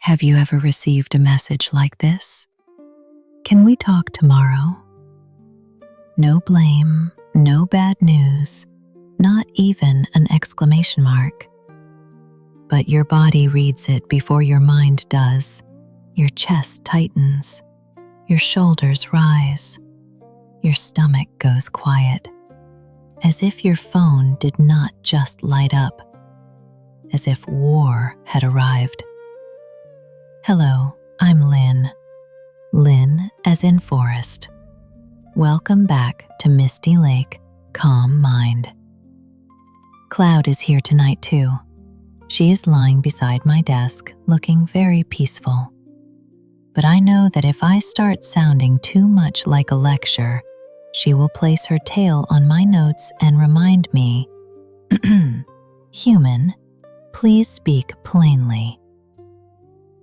Have you ever received a message like this? Can we talk tomorrow? No blame, no bad news, not even an exclamation mark. But your body reads it before your mind does. Your chest tightens, your shoulders rise, your stomach goes quiet, as if your phone did not just light up, as if war had arrived. Hello, I'm Lin. Lin as in forest. Welcome back to Misty Lake, Calm Mind. Cloud is here tonight too. She is lying beside my desk, looking very peaceful. But I know that if I start sounding too much like a lecture, she will place her tail on my notes and remind me, "Human, please speak plainly."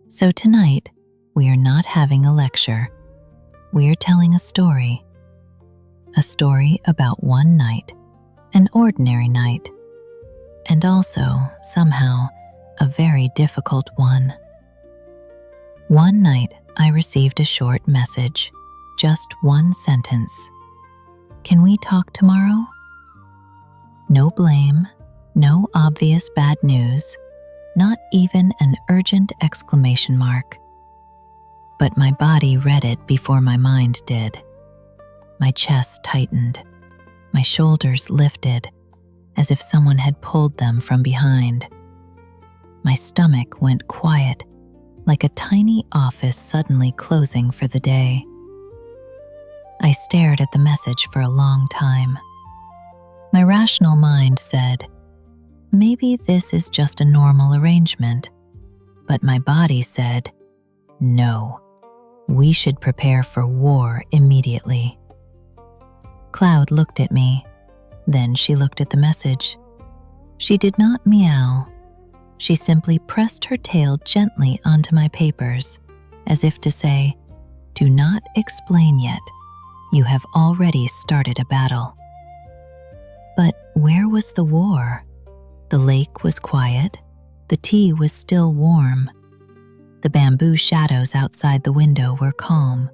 So tonight, we are not having a lecture. We are telling a story. A story about one night, an ordinary night, and also, somehow, a very difficult one. One night, I received a short message, just one sentence. Can we talk tomorrow? No blame, no obvious bad news, not even an urgent exclamation mark. But my body read it before my mind did. My chest tightened, my shoulders lifted, as if someone had pulled them from behind. My stomach went quiet, like a tiny office suddenly closing for the day. I stared at the message for a long time. My rational mind said, maybe this is just a normal arrangement. But my body said, no, we should prepare for war immediately. Cloud looked at me. Then she looked at the message. She did not meow. She simply pressed her tail gently onto my papers, as if to say, do not explain yet. You have already started a battle. But where was the war? The lake was quiet. The tea was still warm. The bamboo shadows outside the window were calm.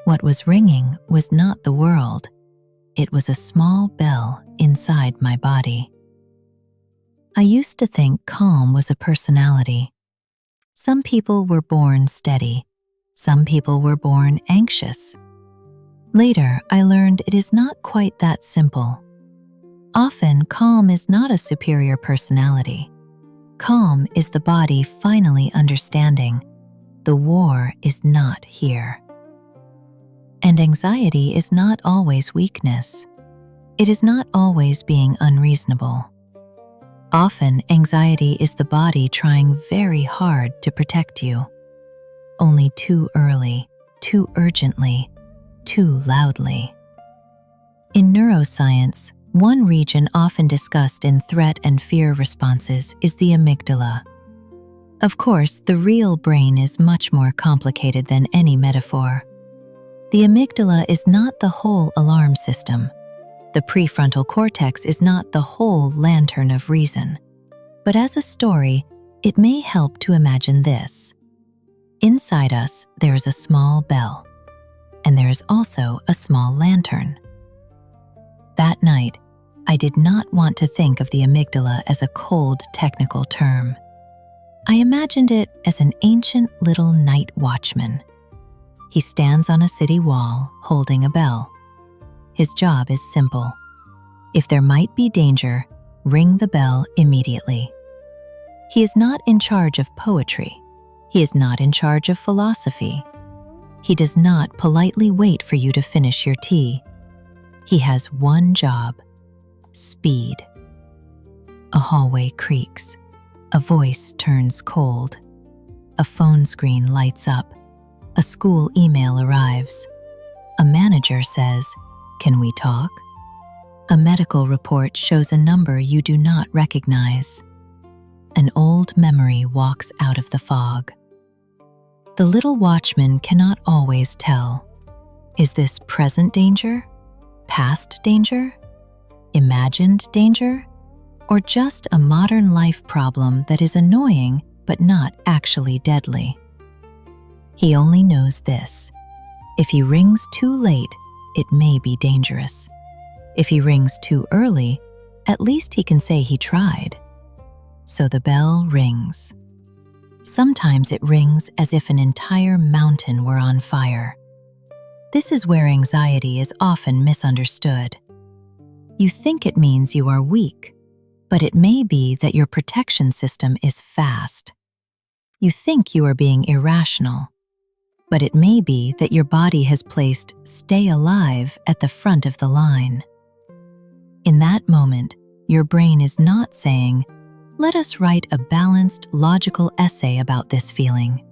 What was ringing was not the world. It was a small bell inside my body. I used to think calm was a personality. Some people were born steady. Some people were born anxious. Later, I learned it is not quite that simple. Often, calm is not a superior personality. Calm is the body finally understanding the war is not here. And anxiety is not always weakness. It is not always being unreasonable. Often, anxiety is the body trying very hard to protect you. Only too early, too urgently, too loudly. In neuroscience, one region often discussed in threat and fear responses is the amygdala. Of course, the real brain is much more complicated than any metaphor. The amygdala is not the whole alarm system. The prefrontal cortex is not the whole lantern of reason. But as a story, it may help to imagine this. Inside us, there is a small bell, and there is also a small lantern. That night, I did not want to think of the amygdala as a cold technical term. I imagined it as an ancient little night watchman. He stands on a city wall holding a bell. His job is simple. If there might be danger, ring the bell immediately. He is not in charge of poetry. He is not in charge of philosophy. He does not politely wait for you to finish your tea. He has one job: speed. A hallway creaks. A voice turns cold. A phone screen lights up. A school email arrives. A manager says, "Can we talk?" A medical report shows a number you do not recognize. An old memory walks out of the fog. The little watchman cannot always tell. Is this present danger? Past danger? Imagined danger? Or just a modern life problem that is annoying but not actually deadly. He only knows this: if he rings too late, it may be dangerous. If he rings too early, at least he can say he tried. So the bell rings. Sometimes it rings as if an entire mountain were on fire. This is where anxiety is often misunderstood. You think it means you are weak, but it may be that your protection system is fast. You think you are being irrational, but it may be that your body has placed "stay alive" at the front of the line. In that moment, your brain is not saying, "Let us write a balanced, logical essay about this feeling."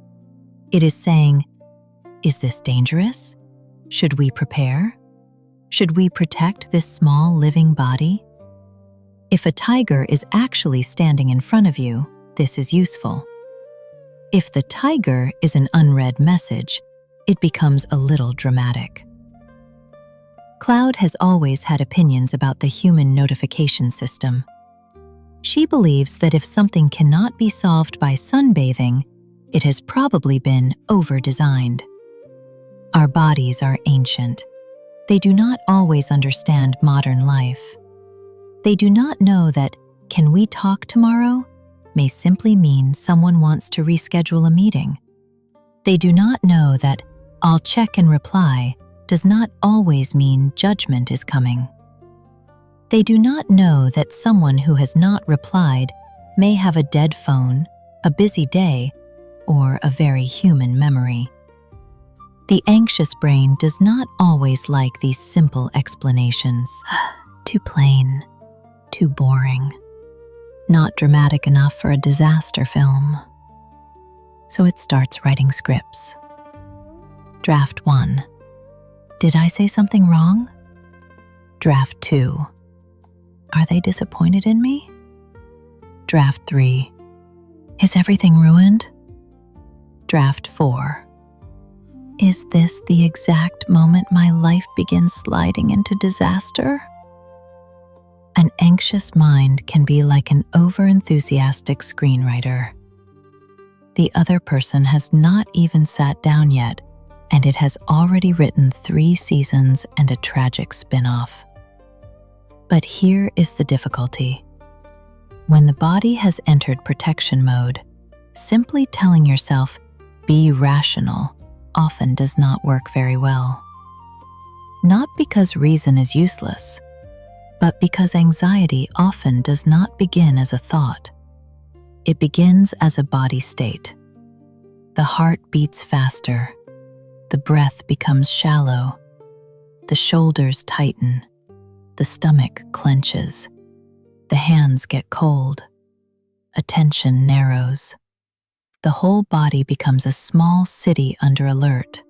It is saying, "Is this dangerous? Should we prepare? Should we protect this small living body?" If a tiger is actually standing in front of you, this is useful. If the tiger is an unread message, it becomes a little dramatic. Cloud has always had opinions about the human notification system. She believes that if something cannot be solved by sunbathing, it has probably been over-designed. Our bodies are ancient. They do not always understand modern life. They do not know that "can we talk tomorrow" may simply mean someone wants to reschedule a meeting. They do not know that "I'll check and reply" does not always mean judgment is coming. They do not know that someone who has not replied may have a dead phone, a busy day, or a very human memory. The anxious brain does not always like these simple explanations. Too plain, too boring, not dramatic enough for a disaster film. So it starts writing scripts. Draft 1. Did I say something wrong? Draft 2. Are they disappointed in me? Draft 3. Is everything ruined? Draft 4. Is this the exact moment my life begins sliding into disaster? An anxious mind can be like an over-enthusiastic screenwriter. The other person has not even sat down yet, and it has already written 3 seasons and a tragic spin-off. But here is the difficulty. When the body has entered protection mode, simply telling yourself, "be rational," often does not work very well. Not because reason is useless, but because anxiety often does not begin as a thought. It begins as a body state. The heart beats faster. The breath becomes shallow. The shoulders tighten. The stomach clenches. The hands get cold. Attention narrows. The whole body becomes a small city under alert.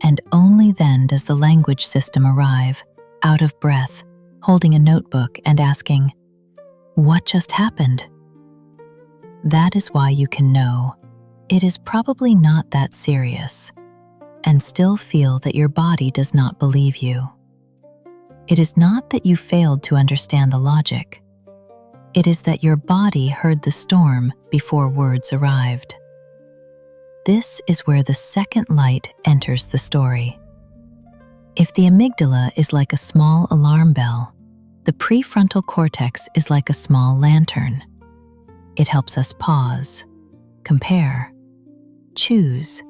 And only then does the language system arrive, out of breath, holding a notebook and asking, "What just happened?" That is why you can know it is probably not that serious, and still feel that your body does not believe you. It is not that you failed to understand the logic. It is that your body heard the storm before words arrived. This is where the second light enters the story. If the amygdala is like a small alarm bell, the prefrontal cortex is like a small lantern. It helps us pause, compare, choose,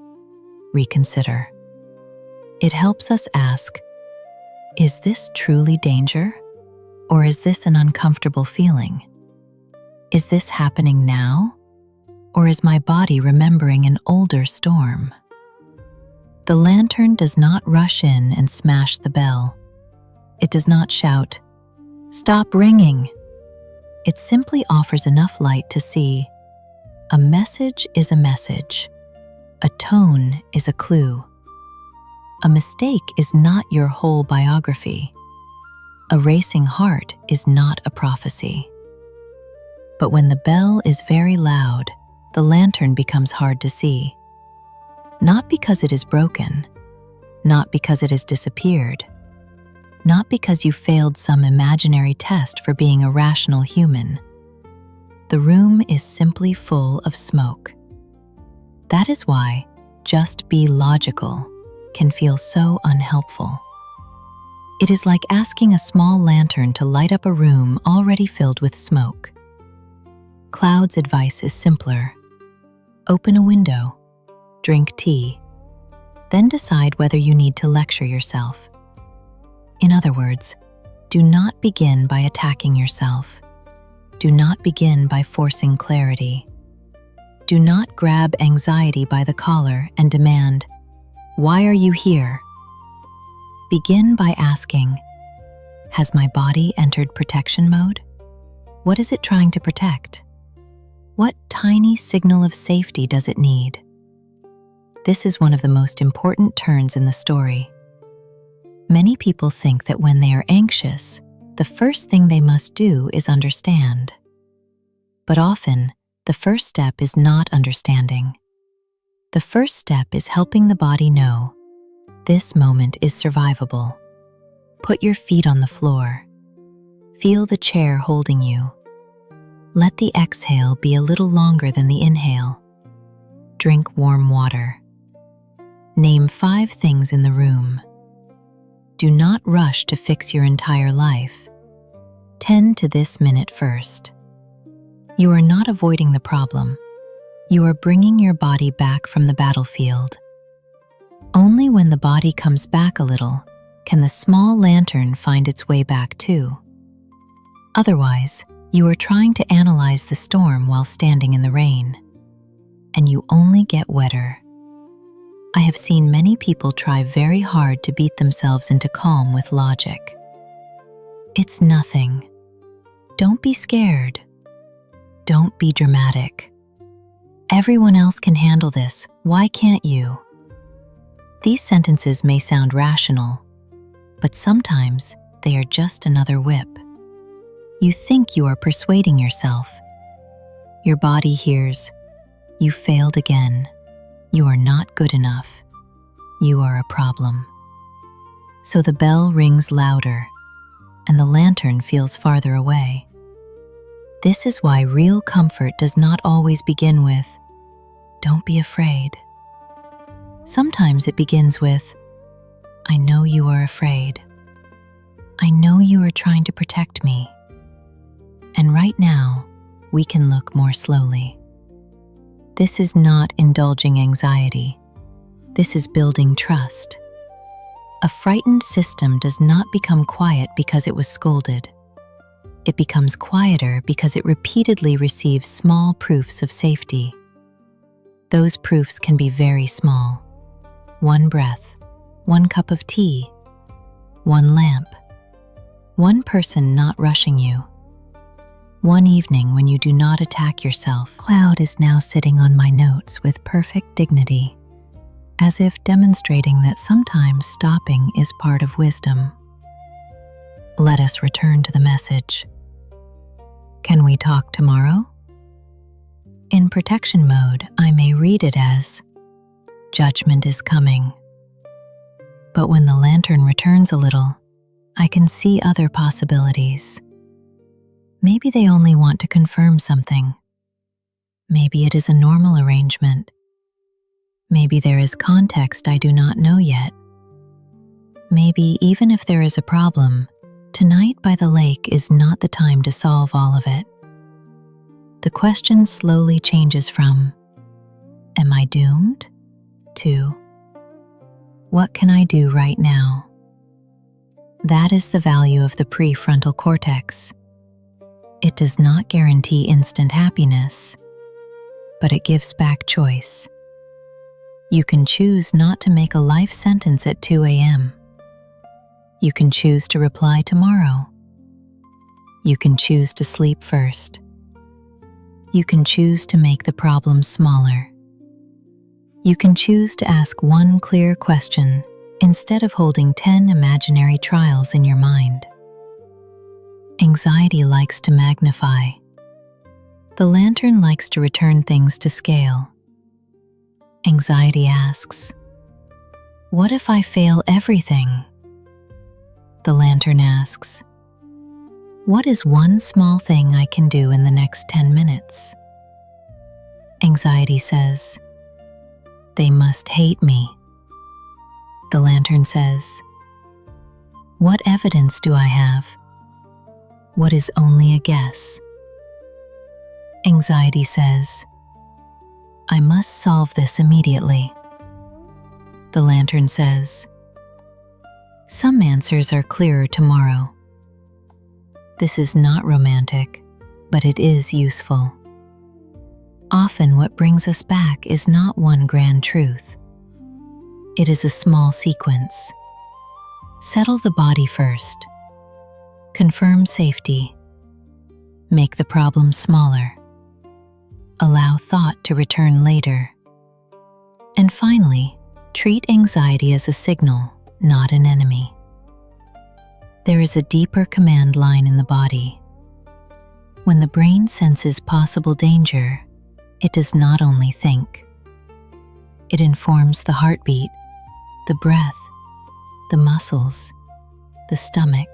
reconsider. It helps us ask, is this truly danger? Or is this an uncomfortable feeling? Is this happening now? Or is my body remembering an older storm? The lantern does not rush in and smash the bell. It does not shout, "Stop ringing." It simply offers enough light to see a message is a message. A tone is a clue. A mistake is not your whole biography. A racing heart is not a prophecy. But when the bell is very loud, the lantern becomes hard to see. Not because it is broken, not because it has disappeared, not because you failed some imaginary test for being a rational human, The room is simply full of smoke. That is why just be logical can feel so unhelpful. It is like asking a small lantern to light up a room already filled with smoke. Cloud's advice is simpler. Open a window, drink tea, then decide whether you need to lecture yourself. In other words, do not begin by attacking yourself. Do not begin by forcing clarity. Do not grab anxiety by the collar and demand, "Why are you here?" Begin by asking, "Has my body entered protection mode? What is it trying to protect? What tiny signal of safety does it need?" This is one of the most important turns in the story. Many people think that when they are anxious, the first thing they must do is understand. But often, the first step is not understanding. The first step is helping the body know, this moment is survivable. Put your feet on the floor. Feel the chair holding you. Let the exhale be a little longer than the inhale. Drink warm water. Name 5 things in the room. Do not rush to fix your entire life. Tend to this minute first. You are not avoiding the problem. You are bringing your body back from the battlefield. Only when the body comes back a little can the small lantern find its way back too. Otherwise, you are trying to analyze the storm while standing in the rain, and you only get wetter. I have seen many people try very hard to beat themselves into calm with logic. It's nothing. Don't be scared. Don't be dramatic. Everyone else can handle this. Why can't you? These sentences may sound rational, but sometimes they are just another whip. You think you are persuading yourself. Your body hears, "You failed again. You are not good enough. You are a problem." So the bell rings louder, and the lantern feels farther away. This is why real comfort does not always begin with, "Don't be afraid." Sometimes it begins with, "I know you are afraid. I know you are trying to protect me. And right now, we can look more slowly." This is not indulging anxiety. This is building trust. A frightened system does not become quiet because it was scolded. It becomes quieter because it repeatedly receives small proofs of safety. Those proofs can be very small. 1 breath, 1 cup of tea, 1 lamp, 1 person not rushing you, 1 evening when you do not attack yourself. Cloud is now sitting on my notes with perfect dignity, as if demonstrating that sometimes stopping is part of wisdom. Let us return to the message. Can we talk tomorrow? In protection mode, I may read it as, "Judgment is coming." But when the lantern returns a little, I can see other possibilities. Maybe they only want to confirm something. Maybe it is a normal arrangement. Maybe there is context I do not know yet. Maybe even if there is a problem, tonight by the lake is not the time to solve all of it. The question slowly changes from, "Am I doomed?" to, "What can I do right now?" That is the value of the prefrontal cortex. It does not guarantee instant happiness, but it gives back choice. You can choose not to make a life sentence at 2 a.m. You can choose to reply tomorrow. You can choose to sleep first. You can choose to make the problem smaller. You can choose to ask 1 clear question instead of holding 10 imaginary trials in your mind. Anxiety likes to magnify. The lantern likes to return things to scale. Anxiety asks, "What if I fail everything?" The lantern asks, What is one small thing I can do in the next 10 minutes? Anxiety says, they must hate me. The lantern says, what evidence do I have? What is only a guess? Anxiety says, I must solve this immediately. The lantern says, some answers are clearer tomorrow. This is not romantic, but it is useful. Often what brings us back is not one grand truth. It is a small sequence. Settle the body first. Confirm safety. Make the problem smaller. Allow thought to return later. And finally, treat anxiety as a signal, not an enemy. There is a deeper command line in the body. When the brain senses possible danger, it does not only think. It informs the heartbeat, the breath, the muscles, the stomach.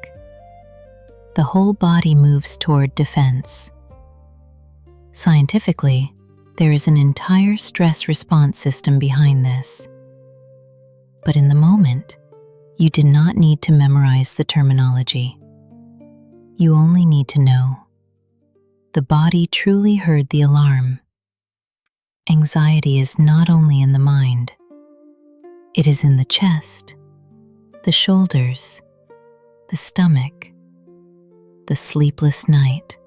The whole body moves toward defense. Scientifically, there is an entire stress response system behind this. But in the moment, you did not need to memorize the terminology. You only need to know. The body truly heard the alarm. Anxiety is not only in the mind. It is in the chest, the shoulders, the stomach, the sleepless night.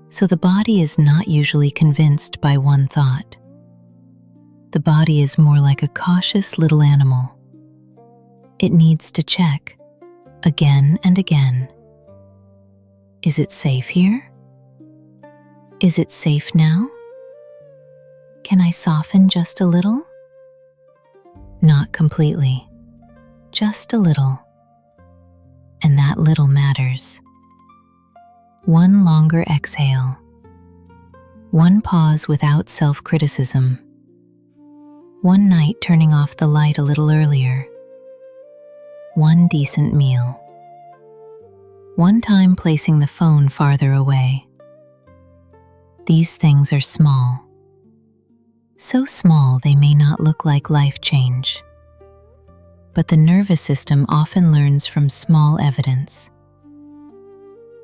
So the body is not usually convinced by one thought. The body is more like a cautious little animal. It needs to check, again and again. Is it safe here? Is it safe now? Can I soften just a little? Not completely, just a little. And that little matters. One longer exhale. One pause without self-criticism. One night turning off the light a little earlier. One decent meal. One time placing the phone farther away. These things are small. So small they may not look like life change. But the nervous system often learns from small evidence.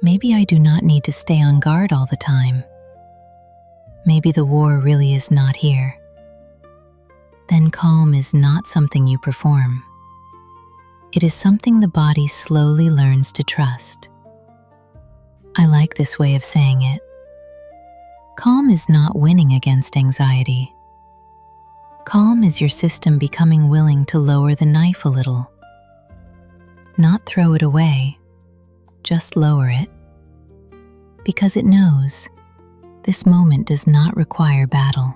Maybe I do not need to stay on guard all the time. Maybe the war really is not here. Then calm is not something you perform. It is something the body slowly learns to trust. I like this way of saying it. Calm is not winning against anxiety. Calm is your system becoming willing to lower the knife a little. Not throw it away, just lower it. Because it knows this moment does not require battle.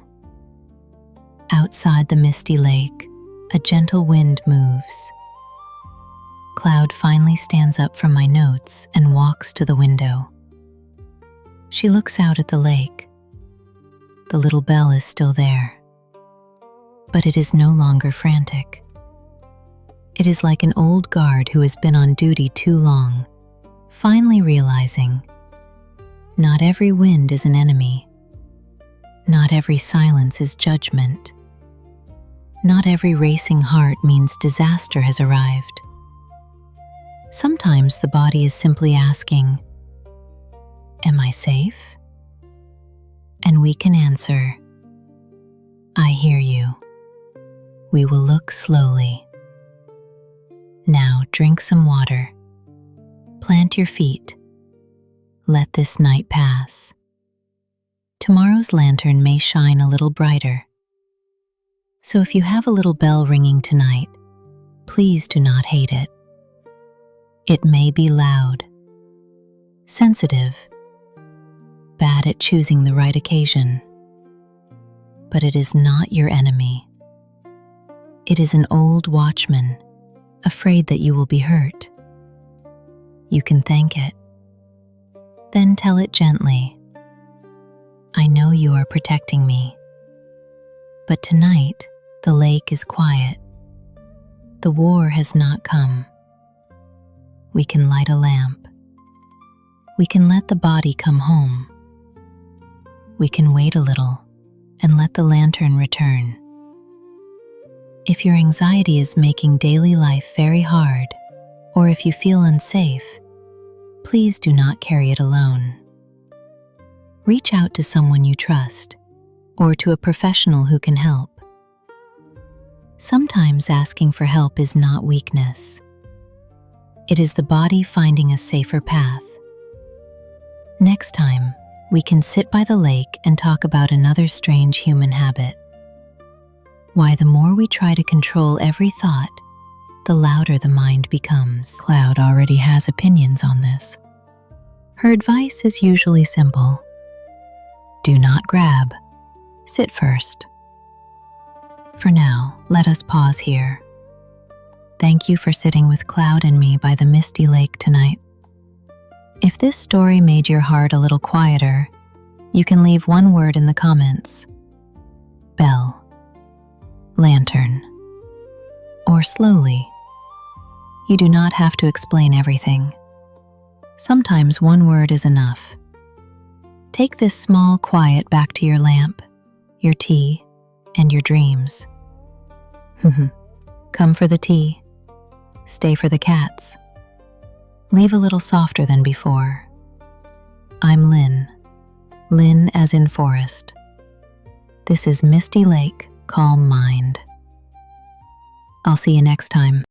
Outside the Misty Lake, a gentle wind moves. Cloud finally stands up from my notes and walks to the window. She looks out at the lake. The little bell is still there, but it is no longer frantic. It is like an old guard who has been on duty too long, finally realizing not every wind is an enemy. Not every silence is judgment. Not every racing heart means disaster has arrived. Sometimes the body is simply asking, am I safe? And we can answer, I hear you. We will look slowly. Now drink some water. Plant your feet. Let this night pass. Tomorrow's lantern may shine a little brighter. So if you have a little bell ringing tonight, please do not hate it. It may be loud, sensitive, bad at choosing the right occasion, but it is not your enemy. It is an old watchman, afraid that you will be hurt. You can thank it. Then tell it gently, I know you are protecting me, but tonight the lake is quiet. The war has not come. We can light a lamp. we can let the body come home. We can wait a little and let the lantern return. If your anxiety is making daily life very hard, or if you feel unsafe, please do not carry it alone. Reach out to someone you trust, or to a professional who can help. Sometimes asking for help is not weakness. It is the body finding a safer path. Next time, we can sit by the lake and talk about another strange human habit. Why the more we try to control every thought, the louder the mind becomes. Cloud already has opinions on this. Her advice is usually simple. Do not grab. Sit first. For now, let us pause here. Thank you for sitting with Cloud and me by the Misty Lake tonight. If this story made your heart a little quieter, you can leave one word in the comments. Bell, lantern, or slowly. You do not have to explain everything. Sometimes one word is enough. Take this small quiet back to your lamp, your tea, and your dreams. Come for the tea. Stay for the cats. Leave a little softer than before. I'm Lin. Lin as in forest. This is Misty Lake, Calm Mind. I'll see you next time.